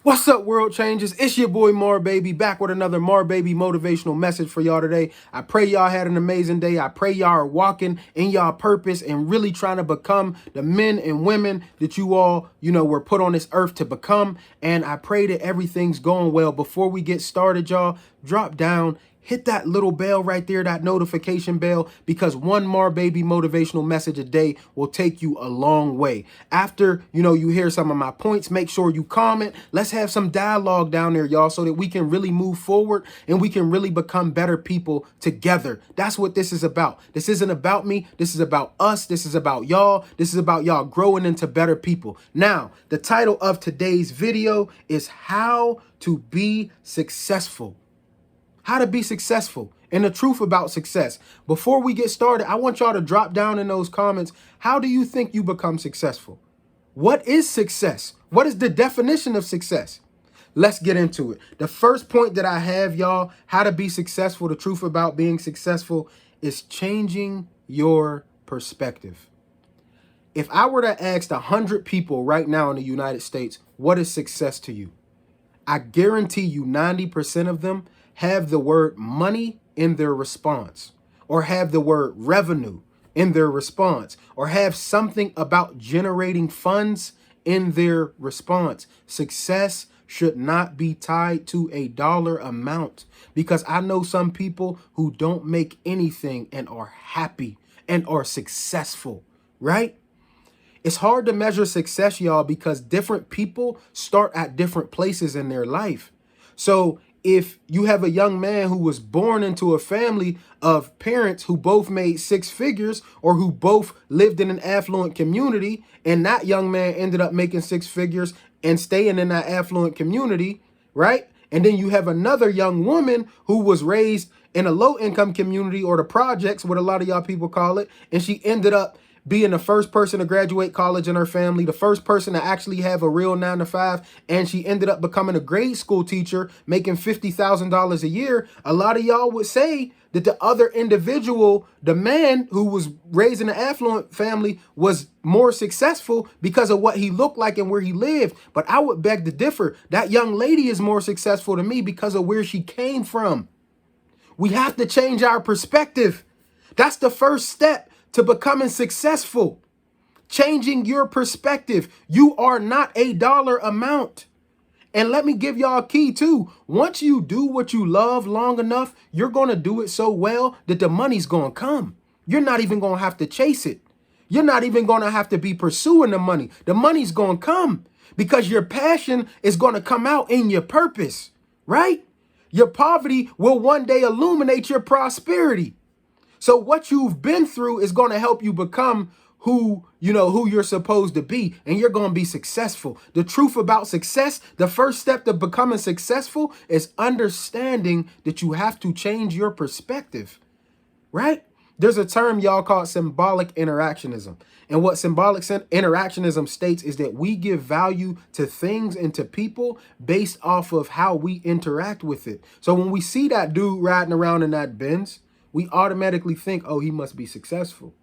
What's up, world changers? It's your boy Marbaby back with another Marbaby motivational message for y'all today. I pray y'all had an amazing day. I pray y'all are walking in y'all purpose and really trying to become the men and women that you all, were put on this earth to become. And I pray that everything's going well. Before we get started, y'all, drop down. Hit that little bell right there, that notification bell, because one Marbaby motivational message a day will take you a long way. After, you hear some of my points, make sure you comment. Let's have some dialogue down there, y'all, so that we can really move forward and we can really become better people together. That's what this is about. This isn't about me. This is about us. This is about y'all. This is about y'all growing into better people. Now, the title of today's video is How to Be Successful. How to be successful and the truth about success. Before we get started, I want y'all to drop down in those comments. How do you think you become successful? What is success? What is the definition of success? Let's get into it. The first point that I have, y'all, how to be successful, the truth about being successful, is changing your perspective. If I were to ask 100 people right now in the United States, what is success to you? I guarantee you 90% of them have the word money in their response, or have the word revenue in their response, or have something about generating funds in their response. Success should not be tied to a dollar amount, because I know some people who don't make anything and are happy and are successful, right? It's hard to measure success, y'all, because different people start at different places in their life. So if you have a young man who was born into a family of parents who both made six figures, or who both lived in an affluent community, and that young man ended up making six figures and staying in that affluent community, right? And then you have another young woman who was raised in a low income community, or the projects, what a lot of y'all people call it, and she ended up being the first person to graduate college in her family, the first person to actually have a real 9-to-5, and she ended up becoming a grade school teacher, making $50,000 a year. A lot of y'all would say that the other individual, the man who was raised in an affluent family, was more successful because of what he looked like and where he lived. But I would beg to differ. That young lady is more successful to me because of where she came from. We have to change our perspective. That's the first step to becoming successful. Changing your perspective. You are not a dollar amount. And let me give y'all a key too. Once you do what you love long enough, you're going to do it so well that the money's going to come. You're not even going to have to chase it. You're not even going to have to be pursuing the money. The money's going to come because your passion is going to come out in your purpose, right? Your poverty will one day illuminate your prosperity. So what you've been through is going to help you become who you're supposed to be, and you're going to be successful. The truth about success, the first step to becoming successful is understanding that you have to change your perspective, right? There's a term, y'all, called symbolic interactionism. And what symbolic interactionism states is that we give value to things and to people based off of how we interact with it. So when we see that dude riding around in that Benz, we automatically think, oh, he must be successful,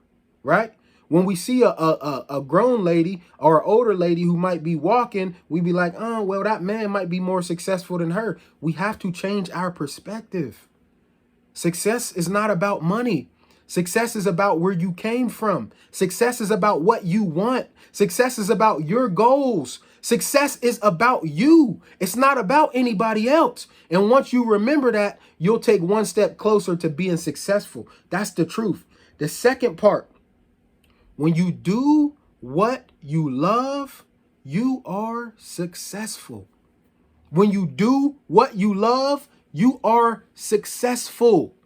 right? When we see a grown lady or an older lady who might be walking, we be like, oh, well, that man might be more successful than her. We have to change our perspective. Success is not about money. Success is about where you came from. Success is about what you want. Success is about your goals. Success is about you. It's not about anybody else. And once you remember that, you'll take one step closer to being successful. That's the truth. The second part, when you do what you love, you are successful. When you do what you love, you are successful.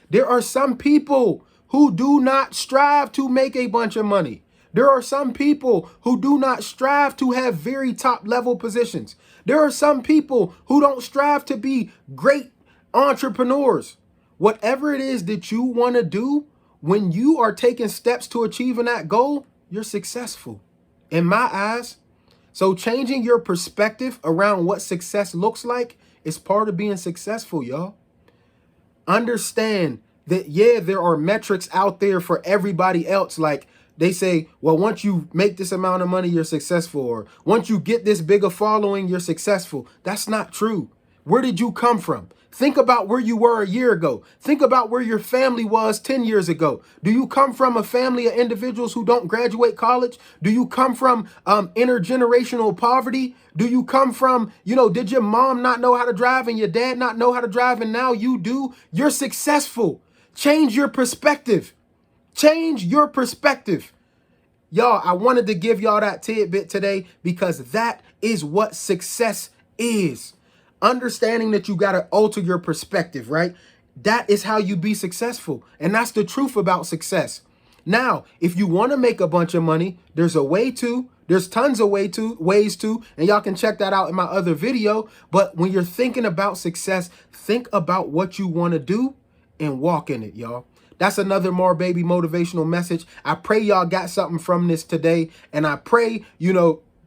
There are some people who do not strive to make a bunch of money. There are some people who do not strive to have very top level positions. There are some people who don't strive to be great entrepreneurs. Whatever it is that you want to do, when you are taking steps to achieving that goal, you're successful in my eyes. So changing your perspective around what success looks like is part of being successful, y'all. Understand that, yeah, there are metrics out there for everybody else. Like, they say, well, once you make this amount of money, you're successful. Or once you get this bigger following, you're successful. That's not true. Where did you come from? Think about where you were a year ago. Think about where your family was 10 years ago. Do you come from a family of individuals who don't graduate college? Do you come from intergenerational poverty? Do you come from, did your mom not know how to drive and your dad not know how to drive and now you do? You're successful. Change your perspective. Change your perspective. Y'all, I wanted to give y'all that tidbit today because that is what success is. Understanding that you got to alter your perspective, right? That is how you be successful. And that's the truth about success. Now, if you want to make a bunch of money, there's a way to. There's tons of ways to, and y'all can check that out in my other video. But when you're thinking about success, think about what you want to do and walk in it, y'all. That's another Marbaby motivational message. I pray y'all got something from this today. And I pray,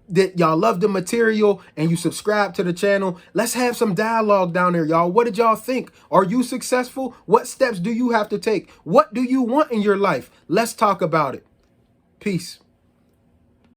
that y'all love the material and you subscribe to the channel. Let's have some dialogue down there, y'all. What did y'all think? Are you successful? What steps do you have to take? What do you want in your life? Let's talk about it. Peace.